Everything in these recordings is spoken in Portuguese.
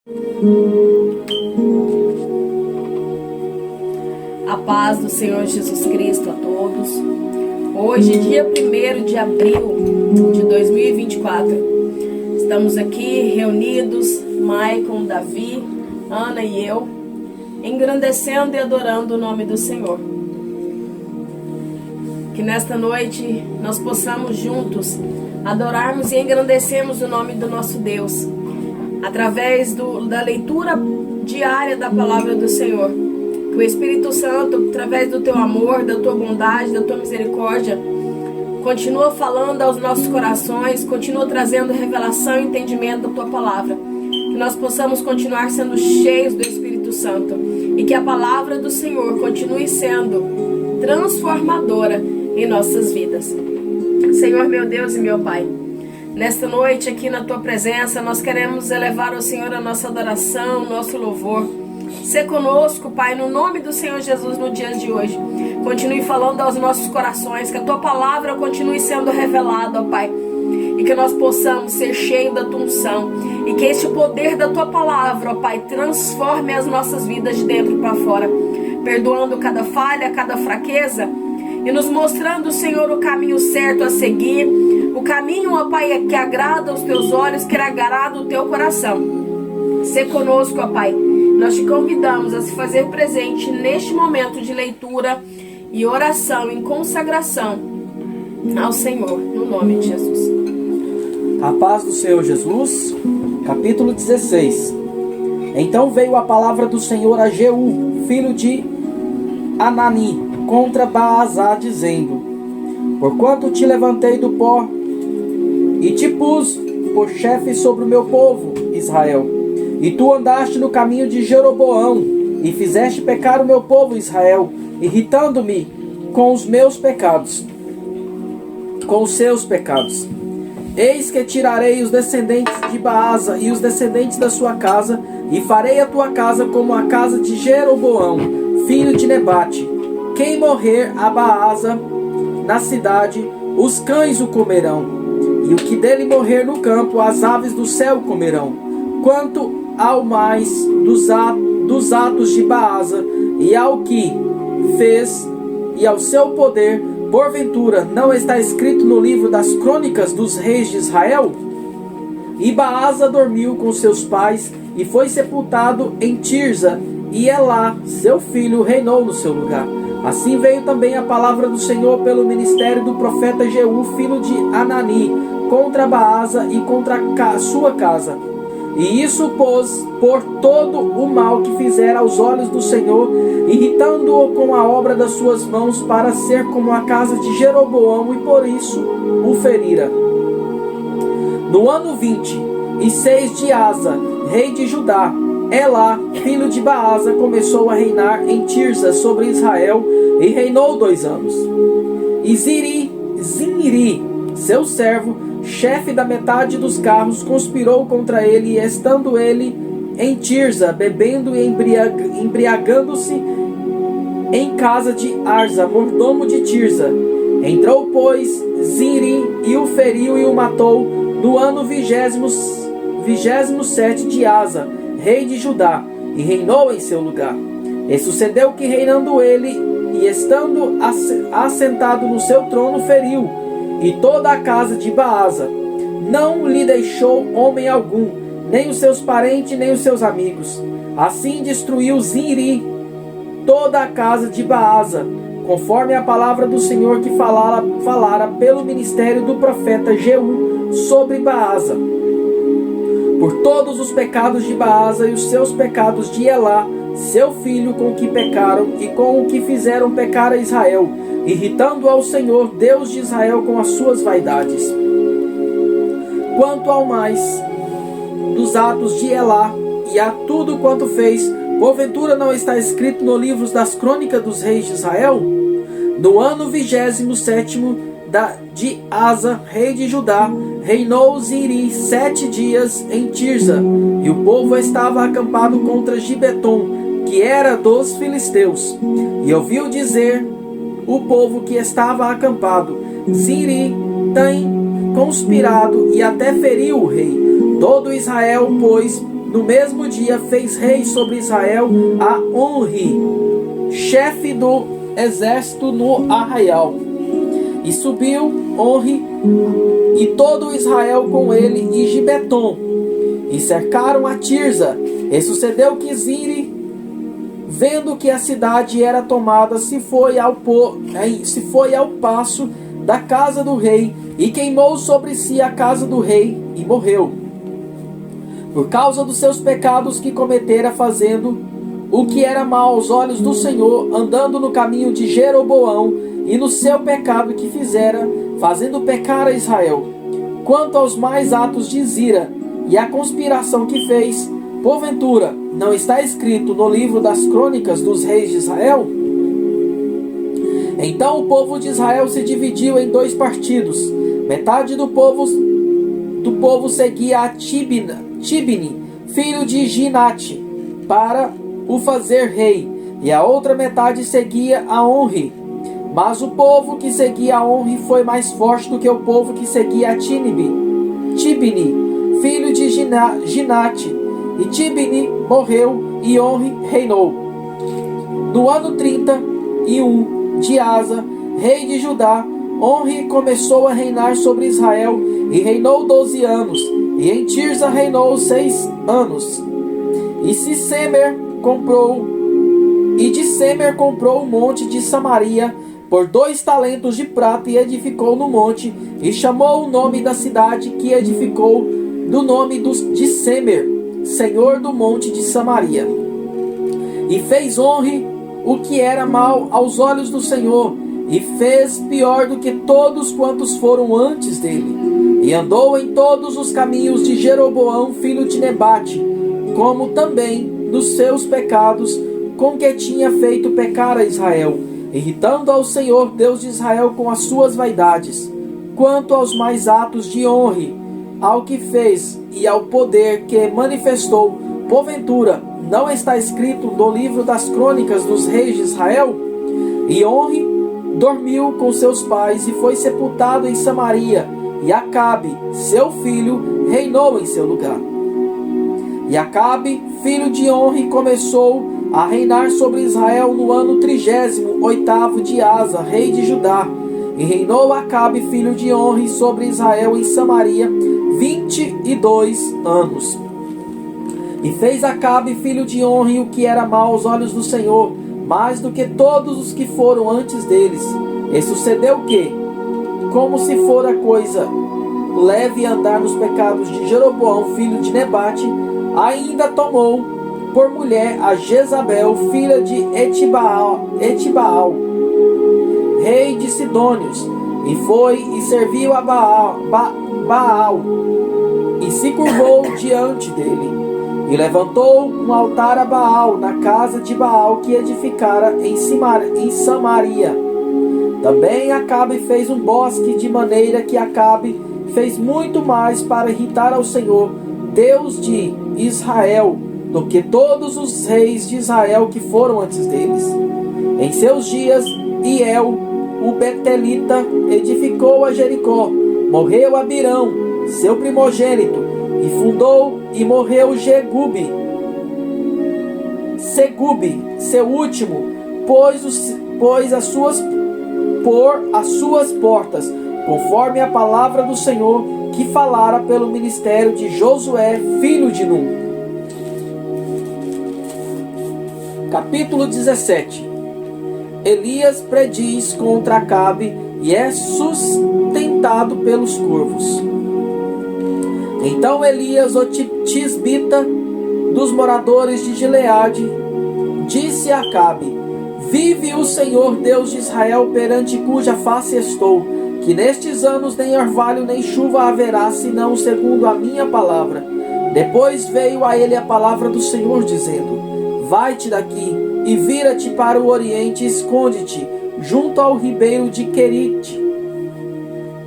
A paz do Senhor Jesus Cristo a todos. Hoje, dia 1º de abril de 2024, estamos aqui reunidos, Maicon, Davi, Ana e eu, engrandecendo e adorando o nome do Senhor. Que nesta noite nós possamos juntos adorarmos e engrandecermos o nome do nosso Deus, através da leitura diária da palavra do Senhor. Que o Espírito Santo, através do teu amor, da tua bondade, da tua misericórdia, continua falando aos nossos corações, continua trazendo revelação e entendimento da tua palavra. Que nós possamos continuar sendo cheios do Espírito Santo e que a palavra do Senhor continue sendo transformadora em nossas vidas. Senhor, meu Deus e meu Pai, nesta noite aqui na tua presença, nós queremos elevar ao Senhor a nossa adoração, o nosso louvor. Sê conosco, Pai, no nome do Senhor Jesus no dia de hoje. Continue falando aos nossos corações, que a tua palavra continue sendo revelada, ó Pai. E que nós possamos ser cheios da tua unção. E que este poder da tua palavra, ó Pai, transforme as nossas vidas de dentro para fora. Perdoando cada falha, cada fraqueza. E nos mostrando, Senhor, o caminho certo a seguir. O caminho, ó Pai, que agrada aos teus olhos, que agrada o teu coração. Sê conosco, ó Pai. Nós te convidamos a se fazer presente neste momento de leitura e oração em consagração ao Senhor, no nome de Jesus. A paz do Senhor Jesus, capítulo 16. Então veio a palavra do Senhor a Jeú, filho de Anani, contra Baasá, dizendo: Porquanto te levantei do pó e te pus por chefe sobre o meu povo, Israel, e tu andaste no caminho de Jeroboão, e fizeste pecar o meu povo Israel, irritando-me com os meus pecados, com os seus pecados. Eis que tirarei os descendentes de Baasa e os descendentes da sua casa, e farei a tua casa como a casa de Jeroboão, filho de Nebate. Quem morrer a Baasa na cidade, os cães o comerão, e o que dele morrer no campo, as aves do céu comerão. Quanto ao mais dos atos de Baasa, e ao que fez, e ao seu poder, porventura não está escrito no livro das crônicas dos reis de Israel? E Baasa dormiu com seus pais, e foi sepultado em Tirza, e Elá, seu filho, reinou no seu lugar. Assim veio também a palavra do Senhor pelo ministério do profeta Jeú, filho de Anani, contra Baasa e contra a sua casa. E isso pôs por todo o mal que fizera aos olhos do Senhor, irritando-o com a obra das suas mãos, para ser como a casa de Jeroboão, e por isso o ferira. No ano 26 de Asa, rei de Judá, Elá, filho de Baasa, começou a reinar em Tirza sobre Israel, e reinou 2 anos. E Zinri, seu servo, chefe da metade dos carros, conspirou contra ele, e estando ele em Tirza, bebendo e embriagando-se em casa de Arza, mordomo de Tirza. Entrou, pois, Zinri, e o feriu e o matou no ano 27 de Asa, rei de Judá, e reinou em seu lugar. E sucedeu que, reinando ele, e estando assentado no seu trono, feriu, e toda a casa de Baasa. Não lhe deixou homem algum, nem os seus parentes, nem os seus amigos. Assim destruiu Zinri toda a casa de Baasa, conforme a palavra do Senhor que falara pelo ministério do profeta Jeú sobre Baasa. Por todos os pecados de Baasa e os seus pecados de Elá, seu filho, com o que pecaram e com o que fizeram pecar a Israel, irritando ao Senhor, Deus de Israel, com as suas vaidades. Quanto ao mais dos atos de Elá e a tudo quanto fez, porventura não está escrito no livro das crônicas dos reis de Israel? No ano 27º de Asa, rei de Judá, reinou Zinri 7 dias em Tirza, e o povo estava acampado contra Gibeton, que era dos filisteus. E ouviu dizer o povo que estava acampado: Zinri tem conspirado e até feriu o rei. Todo Israel, pois, no mesmo dia, fez rei sobre Israel a Onri, chefe do exército no arraial. E subiu Onri e todo Israel com ele e Gibeton, e cercaram a Tirza. E sucedeu que Zimri, vendo que a cidade era tomada, se foi ao paço da casa do rei, e queimou sobre si a casa do rei, e morreu, por causa dos seus pecados que cometera, fazendo o que era mal aos olhos do Senhor, andando no caminho de Jeroboão, e no seu pecado que fizera, fazendo pecar a Israel. Quanto aos mais atos de Zira, e a conspiração que fez, porventura, não está escrito no livro das crônicas dos reis de Israel? Então o povo de Israel se dividiu em 2 partidos. Metade do povo seguia a Tibni, filho de Ginate, para o fazer rei, e a outra metade seguia a Onri. Mas o povo que seguia a Onri foi mais forte do que o povo que seguia a Tibni, filho de Ginate. E Tibni morreu e Onri reinou. No ano 31 de Asa, rei de Judá, Onri começou a reinar sobre Israel e reinou 12 anos. E em Tirza reinou 6 anos. E de Semer comprou o monte de Samaria por 2 talentos de prata, e edificou no monte, e chamou o nome da cidade que edificou do nome de Semer, senhor do monte de Samaria. E fez Onri o que era mal aos olhos do Senhor, e fez pior do que todos quantos foram antes dele. E andou em todos os caminhos de Jeroboão, filho de Nebate, como também nos seus pecados, com que tinha feito pecar a Israel, irritando ao Senhor Deus de Israel com as suas vaidades. Quanto aos mais atos de Onri, ao que fez e ao poder que manifestou, porventura, não está escrito no livro das crônicas dos reis de Israel? E Onri dormiu com seus pais e foi sepultado em Samaria, e Acabe, seu filho, reinou em seu lugar. E Acabe, filho de Onri, começou a reinar sobre Israel no ano 38º de Asa, rei de Judá. E reinou Acabe, filho de Onri, sobre Israel em Samaria 22 anos. E fez Acabe, filho de Onri, o que era mal aos olhos do Senhor, mais do que todos os que foram antes deles. E sucedeu que, como se fora coisa leve andar nos pecados de Jeroboão, filho de Nebate, ainda tomou por mulher a Jezabel, filha de Etibaal, rei de Sidônios, e foi e serviu a Baal, e se curvou diante dele, e levantou um altar a Baal na casa de Baal que edificara em Samaria. Também Acabe fez um bosque, de maneira que Acabe fez muito mais para irritar ao Senhor, Deus de Israel, do que todos os reis de Israel que foram antes deles. Em seus dias, Iel, o Betelita, edificou a Jericó. Morreu Abirão, seu primogênito, e fundou e morreu Segube, seu último, pôs as suas portas, conforme a palavra do Senhor que falara pelo ministério de Josué, filho de Num. Capítulo 17. Elias prediz contra Acabe e é sustentado pelos corvos. Então Elias, o tisbita dos moradores de Gileade, disse a Acabe: Vive o Senhor Deus de Israel, perante cuja face estou, que nestes anos nem orvalho nem chuva haverá, senão segundo a minha palavra. Depois veio a ele a palavra do Senhor, dizendo: Vai-te daqui e vira-te para o oriente, esconde-te junto ao ribeiro de Querite,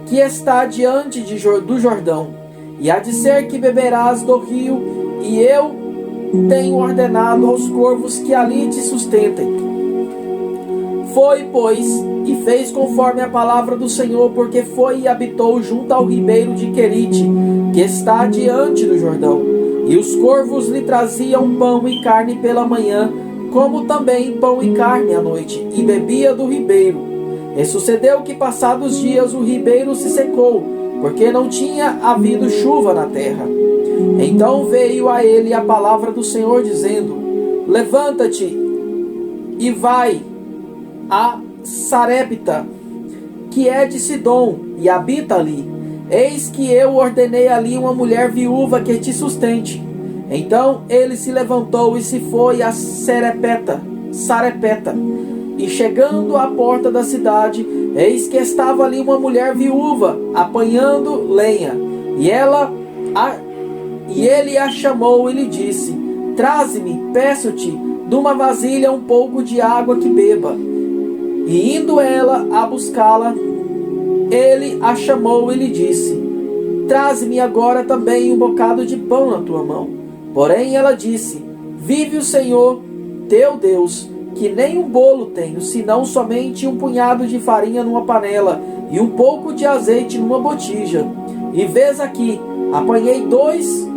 que está diante do Jordão. E há de ser que beberás do rio, e eu tenho ordenado aos corvos que ali te sustentem. Foi, pois, e fez conforme a palavra do Senhor, porque foi e habitou junto ao ribeiro de Querite, que está diante do Jordão. E os corvos lhe traziam pão e carne pela manhã, como também pão e carne à noite, e bebia do ribeiro. E sucedeu que, passados dias, o ribeiro se secou, porque não tinha havido chuva na terra. Então veio a ele a palavra do Senhor, dizendo: levanta-te e vai a Sarepta, que é de Sidom, e habita ali. Eis que eu ordenei ali uma mulher viúva que te sustente. Então ele se levantou e se foi a Sarepta. E chegando à porta da cidade, eis que estava ali uma mulher viúva, apanhando lenha. E ele a chamou e lhe disse: traze-me, peço-te, de uma vasilha um pouco de água que beba. E indo ela a buscá-la, ele a chamou e lhe disse: traze-me agora também um bocado de pão na tua mão. Porém ela disse: vive o Senhor teu Deus, que nem um bolo tenho, senão somente um punhado de farinha numa panela e um pouco de azeite numa botija. E vês aqui, apanhei 2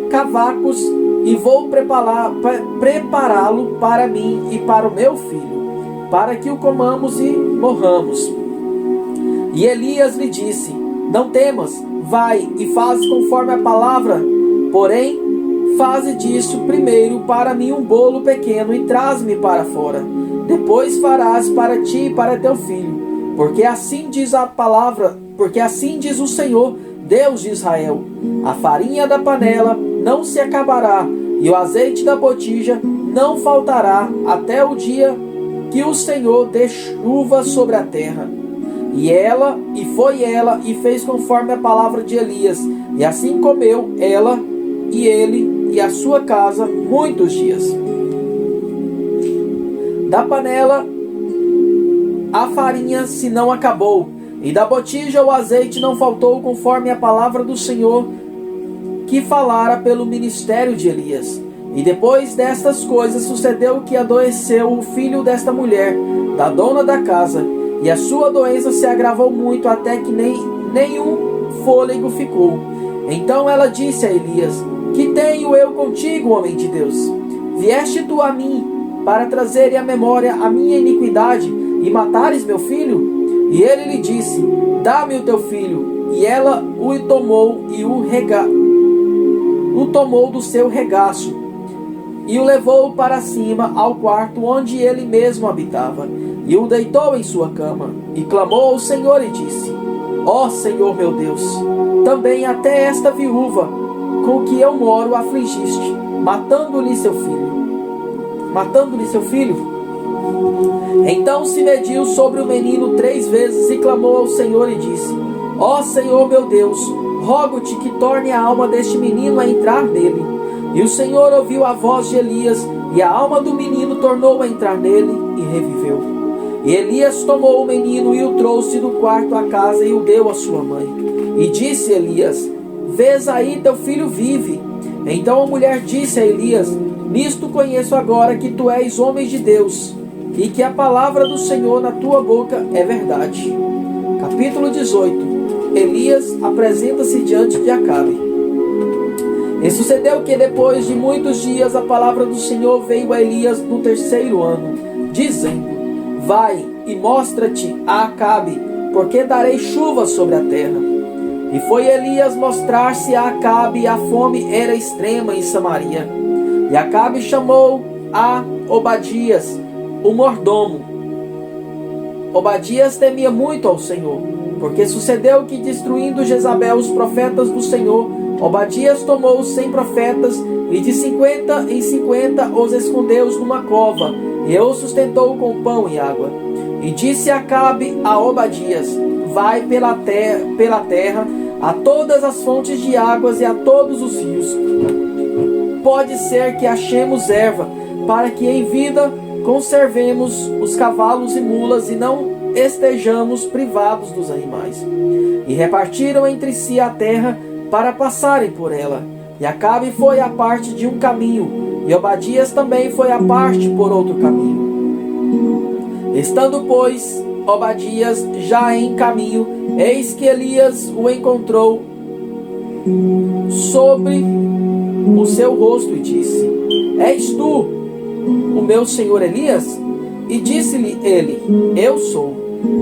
cavacos e vou prepará-lo para mim e para o meu filho, para que o comamos e morramos. E Elias lhe disse: não temas, vai e faz conforme a palavra, porém faze disso primeiro para mim um bolo pequeno e traz-me para fora. Depois farás para ti e para teu filho, porque assim diz a palavra, porque assim diz o Senhor, Deus de Israel: a farinha da panela não se acabará, e o azeite da botija não faltará, até o dia que o Senhor dê chuva sobre a terra. E foi ela e fez conforme a palavra de Elias, e assim comeu ela e ele e a sua casa muitos dias. Da panela a farinha se não acabou, e da botija o azeite não faltou, conforme a palavra do Senhor que falara pelo ministério de Elias. E depois destas coisas sucedeu que adoeceu o filho desta mulher, da dona da casa, e a sua doença se agravou muito, até que nenhum fôlego ficou. Então ela disse a Elias: que tenho eu contigo, homem de Deus? Vieste tu a mim para trazer à memória a minha iniquidade e matares meu filho? E ele lhe disse: dá-me o teu filho. E ela o tomou e o tomou do seu regaço e o levou para cima ao quarto onde ele mesmo habitava, e o deitou em sua cama, e clamou ao Senhor e disse: ó Senhor meu Deus, também até esta viúva com que eu moro afligiste, matando-lhe seu filho. Então se mediu sobre o menino 3 vezes e clamou ao Senhor e disse: ó Senhor meu Deus, rogo-te que torne a alma deste menino a entrar nele. E o Senhor ouviu a voz de Elias, e a alma do menino tornou a entrar nele e reviveu. E Elias tomou o menino e o trouxe do quarto à casa e o deu à sua mãe. E disse Elias: vês aí, teu filho vive. Então a mulher disse a Elias: nisto conheço agora que tu és homem de Deus, e que a palavra do Senhor na tua boca é verdade. Capítulo 18. Elias apresenta-se diante de Acabe. E sucedeu que depois de muitos dias a palavra do Senhor veio a Elias no 3º ano, dizendo: vai e mostra-te a Acabe, porque darei chuva sobre a terra. E foi Elias mostrar-se a Acabe, e a fome era extrema em Samaria. E Acabe chamou a Obadias, o mordomo. Obadias temia muito ao Senhor, porque sucedeu que, destruindo Jezabel os profetas do Senhor, Obadias tomou os 100 profetas e de 50 em 50 os escondeu numa cova e os sustentou com pão e água. E disse Acabe a Obadias: vai pela terra a todas as fontes de águas e a todos os rios. Pode ser que achemos erva, para que em vida conservemos os cavalos e mulas e não estejamos privados dos animais. E repartiram entre si a terra para passarem por ela. E Acabe foi a parte de um caminho, e Obadias também foi a parte por outro caminho. Estando, pois, Obadias já em caminho, eis que Elias o encontrou sobre o seu rosto e disse: És tu o meu senhor Elias? E disse-lhe ele: Eu sou.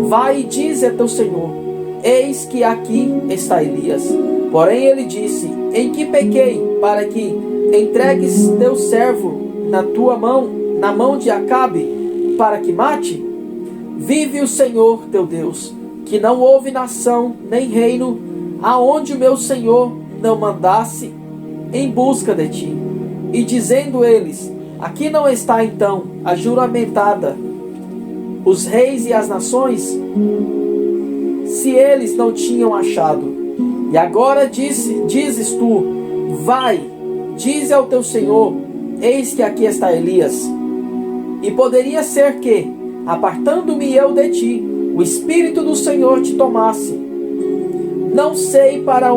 Vai e dize a teu senhor: Eis que aqui está Elias. Porém ele disse: Em que pequei, para que entregues teu servo na mão de Acabe, para que mate? Vive o Senhor teu Deus, que não houve nação nem reino aonde o meu senhor não mandasse em busca de ti. E dizendo eles: Aqui não está então a juramentada os reis e as nações, se eles não tinham achado. E agora dizes tu: Vai, dize ao teu senhor: Eis que aqui está Elias. E poderia ser que, apartando-me eu de ti, o Espírito do Senhor te tomasse. Não sei para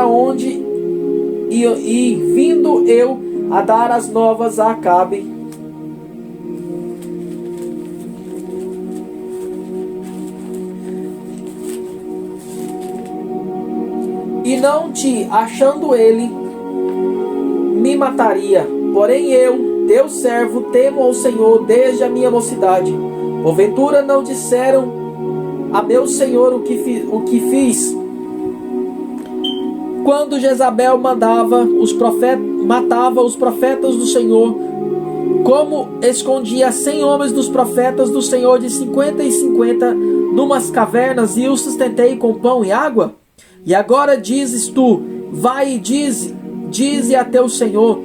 onde e vindo eu a dar as novas a Acabe, e não te achando ele, me mataria. Porém eu, teu servo, temo ao Senhor desde a minha mocidade. Porventura não disseram a meu senhor o que fiz, quando Jezabel matava os profetas do Senhor, como escondia 100 homens dos profetas do Senhor de 50 em 50 numas cavernas, e os sustentei com pão e água? E agora dizes tu: Vai e dize a teu senhor: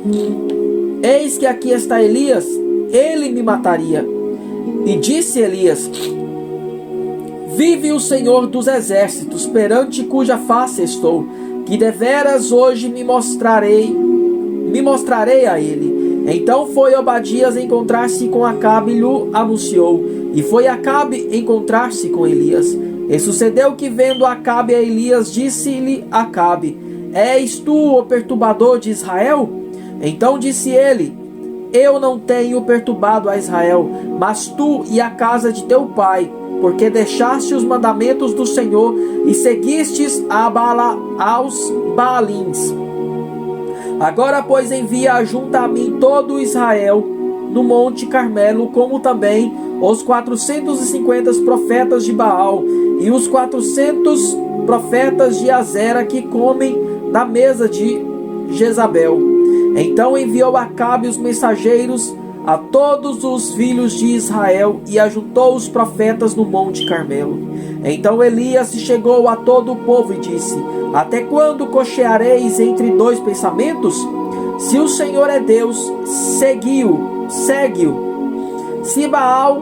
Eis que aqui está Elias, ele me mataria. E disse Elias: Vive o Senhor dos exércitos, perante cuja face estou, que deveras hoje me mostrarei a ele. Então foi Obadias encontrar-se com Acabe e lhe anunciou. E foi Acabe encontrar-se com Elias. E sucedeu que, vendo Acabe a Elias, disse-lhe Acabe: És tu o perturbador de Israel? Então disse ele: Eu não tenho perturbado a Israel, mas tu e a casa de teu pai, porque deixaste os mandamentos do Senhor e seguistes aos Baalins. Agora, pois, envia junto a mim todo Israel no monte Carmelo, como também os 450 profetas de Baal e os 400 profetas de Azera que comem da mesa de Jezabel. Então enviou Acabe os mensageiros a todos os filhos de Israel e ajuntou os profetas no monte Carmelo. Então Elias se chegou a todo o povo e disse: Até quando cocheareis entre dois pensamentos? Se o Senhor é Deus, segue-o. Se Baal,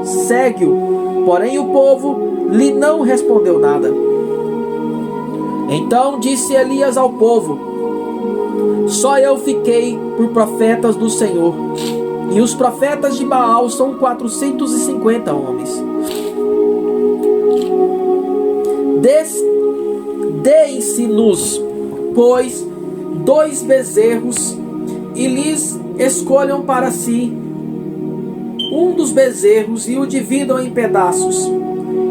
segue-o. Porém o povo lhe não respondeu nada. Então disse Elias ao povo: Só eu fiquei por profetas do Senhor, e os profetas de Baal são 450 homens. Deem-se-nos, pois, 2 bezerros, e lhes escolham para si um dos bezerros, e o dividam em pedaços,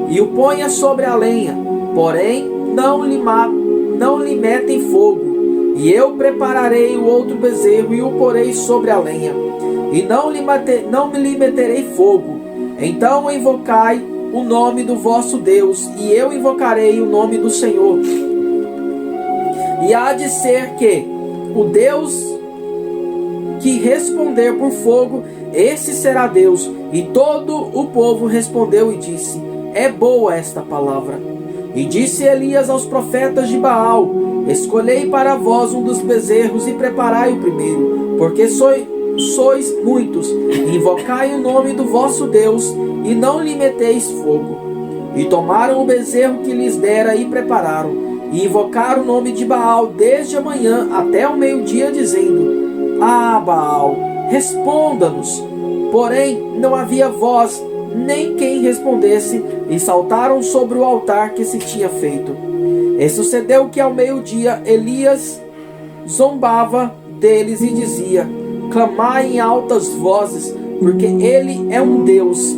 e o ponha sobre a lenha, porém não lhe metem fogo. E eu prepararei o outro bezerro e o porei sobre a lenha, e não lhe meterei fogo. Então invocai o nome do vosso Deus, e eu invocarei o nome do Senhor. E há de ser que o Deus que responder por fogo, esse será Deus. E todo o povo respondeu e disse: É boa esta palavra. E disse Elias aos profetas de Baal: Escolhei para vós um dos bezerros e preparai o primeiro, porque sois muitos. Invocai o nome do vosso Deus e não lhe meteis fogo. E tomaram o bezerro que lhes dera e prepararam, e invocaram o nome de Baal desde a manhã até o meio-dia, dizendo: Ah, Baal, responda-nos. Porém não havia voz, nem quem respondesse, e saltaram sobre o altar que se tinha feito. E sucedeu que ao meio-dia Elias zombava deles e dizia: Clamai em altas vozes, porque ele é um Deus.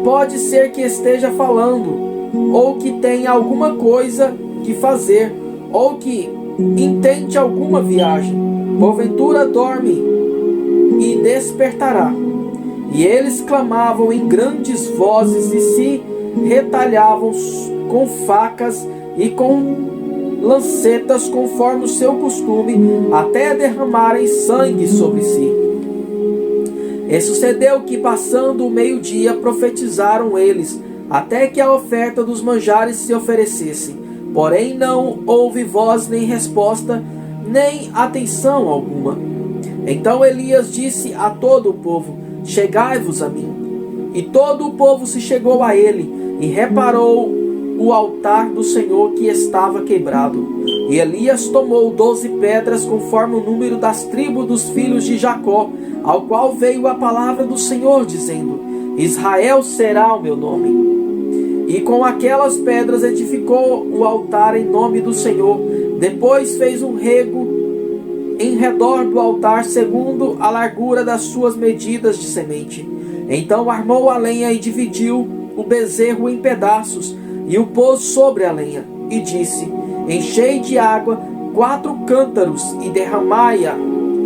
Pode ser que esteja falando, ou que tenha alguma coisa que fazer, ou que intente alguma viagem, porventura dorme e despertará. E eles clamavam em grandes vozes e se retalhavam com facas e com lancetas, conforme o seu costume, até derramarem sangue sobre si. E sucedeu que, passando o meio-dia, profetizaram eles, até que a oferta dos manjares se oferecesse. Porém não houve voz nem resposta, nem atenção alguma. Então Elias disse a todo o povo: chegai-vos a mim. E todo o povo se chegou a ele, e reparou o altar do Senhor que estava quebrado. E Elias tomou 12 pedras, conforme o número das tribos dos filhos de Jacó, ao qual veio a palavra do Senhor, dizendo: Israel será o meu nome. E com aquelas pedras edificou o altar em nome do Senhor. Depois fez um rego em redor do altar, segundo a largura das suas medidas de semente. Então armou a lenha e dividiu o bezerro em pedaços, e o pôs sobre a lenha. E disse: enchei de água 4 cântaros, e derramai-a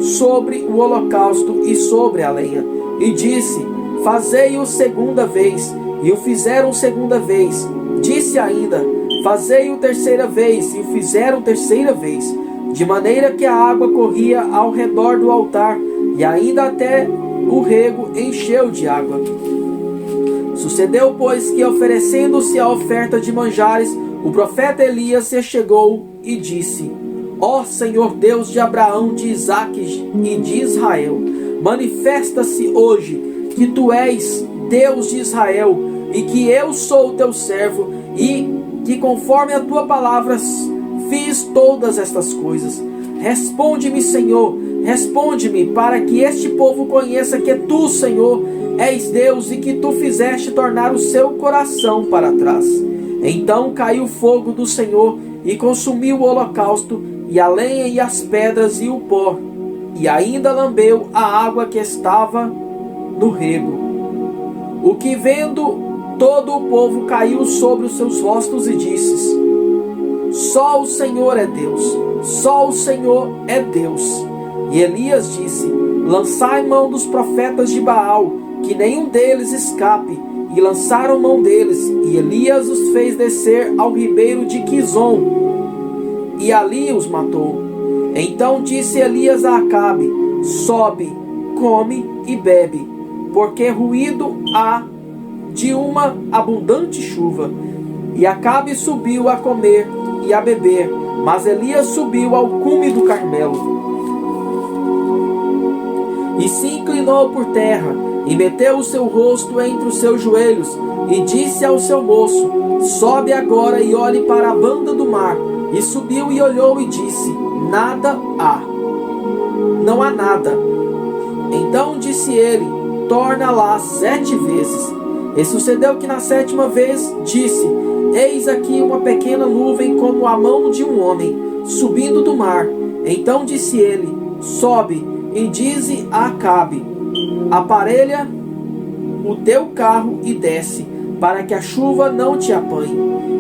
sobre o holocausto e sobre a lenha. E disse: fazei-o segunda vez. E o fizeram segunda vez. Disse ainda: fazei-o terceira vez. E o fizeram terceira vez. De maneira que a água corria ao redor do altar, e ainda até o rego encheu de água. Sucedeu, pois, que, oferecendo-se a oferta de manjares, o profeta Elias se chegou e disse: ó Senhor Deus de Abraão, de Isaque e de Israel, manifesta-se hoje que tu és Deus de Israel, e que eu sou teu servo, e que conforme a tua palavra fiz todas estas coisas. Responde-me, Senhor, responde-me, para que este povo conheça que tu, Senhor, és Deus, e que tu fizeste tornar o seu coração para trás. Então caiu o fogo do Senhor e consumiu o holocausto, e a lenha e as pedras e o pó, e ainda lambeu a água que estava no rego. O que vendo todo o povo caiu sobre os seus rostos e disse: só o Senhor é Deus, só o Senhor é Deus. E Elias disse: lançai mão dos profetas de Baal, que nenhum deles escape. E lançaram mão deles, e Elias os fez descer ao ribeiro de Quizon, e ali os matou. Então disse Elias a Acabe: sobe, come e bebe, porque ruído há de uma abundante chuva. E Acabe subiu a comer e a beber, mas Elias subiu ao cume do Carmelo, e se inclinou por terra, e meteu o seu rosto entre os seus joelhos, e disse ao seu moço: sobe agora e olhe para a banda do mar. E subiu e olhou e disse: nada há, não há nada. Então disse ele: torna lá 7 vezes. E sucedeu que na 7ª vez disse: eis aqui uma pequena nuvem como a mão de um homem, subindo do mar. Então disse ele: sobe, e dize a Acabe: aparelha o teu carro e desce, para que a chuva não te apanhe.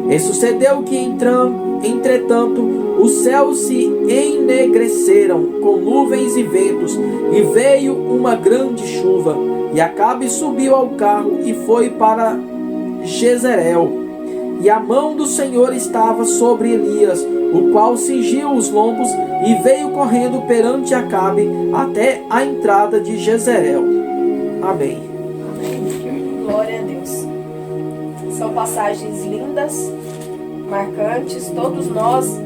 E sucedeu que, entretanto, os céus se ennegreceram com nuvens e ventos, e veio uma grande chuva. E Acabe subiu ao carro e foi para Jezreel. E a mão do Senhor estava sobre Elias, o qual cingiu os lombos, e veio correndo perante Acabe até a entrada de Jezreel. Amém. Glória a Deus. São passagens lindas, marcantes. Todos nós,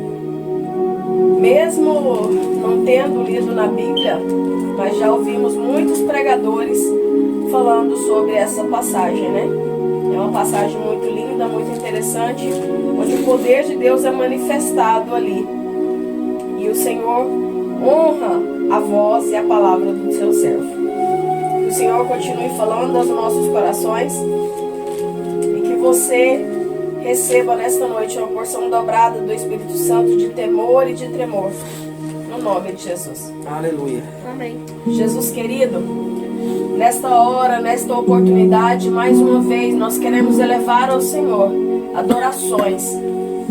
mesmo não tendo lido na Bíblia, mas já ouvimos muitos pregadores falando sobre essa passagem, né? É uma passagem muito linda, muito interessante, onde o poder de Deus é manifestado ali. E o Senhor honra a voz e a palavra do seu servo. Que o Senhor continue falando aos nossos corações, e que você receba nesta noite uma porção dobrada do Espírito Santo de temor e de tremor, no nome de Jesus. Aleluia. Amém. Jesus querido, nesta hora, nesta oportunidade, mais uma vez, nós queremos elevar ao Senhor adorações,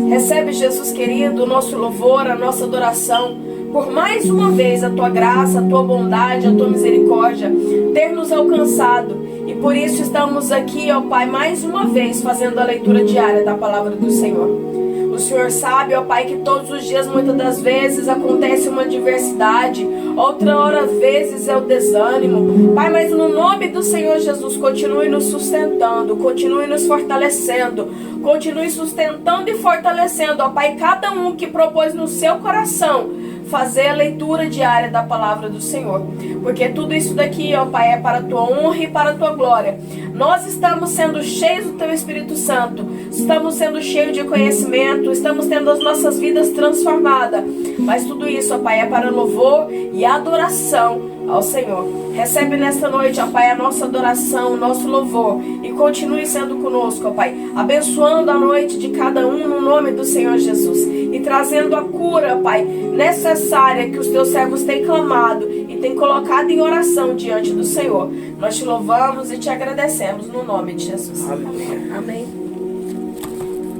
Recebe, Jesus querido, o nosso louvor, a nossa adoração, por mais uma vez a tua graça, a tua bondade, a tua misericórdia ter nos alcançado. E por isso estamos aqui, ó Pai, mais uma vez fazendo a leitura diária da palavra do Senhor. O Senhor sabe, ó Pai, que todos os dias, muitas das vezes, acontece uma adversidade, outra vezes é o desânimo. Pai, mas no nome do Senhor Jesus, continue nos sustentando, continue nos fortalecendo, continue sustentando e fortalecendo, ó Pai, cada um que propôs no seu coração fazer a leitura diária da palavra do Senhor, porque tudo isso daqui, ó Pai, é para a tua honra e para a tua glória. Nós estamos sendo cheios do teu Espírito Santo, estamos sendo cheios de conhecimento, estamos tendo as nossas vidas transformadas, mas tudo isso, ó Pai, é para louvor e adoração ao Senhor. Recebe nesta noite, ó Pai, a nossa adoração, o nosso louvor, e continue sendo conosco, ó Pai, abençoando a noite de cada um no nome do Senhor Jesus, e trazendo a cura, Pai, necessária que os teus servos têm clamado e têm colocado em oração diante do Senhor. Nós te louvamos e te agradecemos no nome de Jesus. Aleluia. Amém.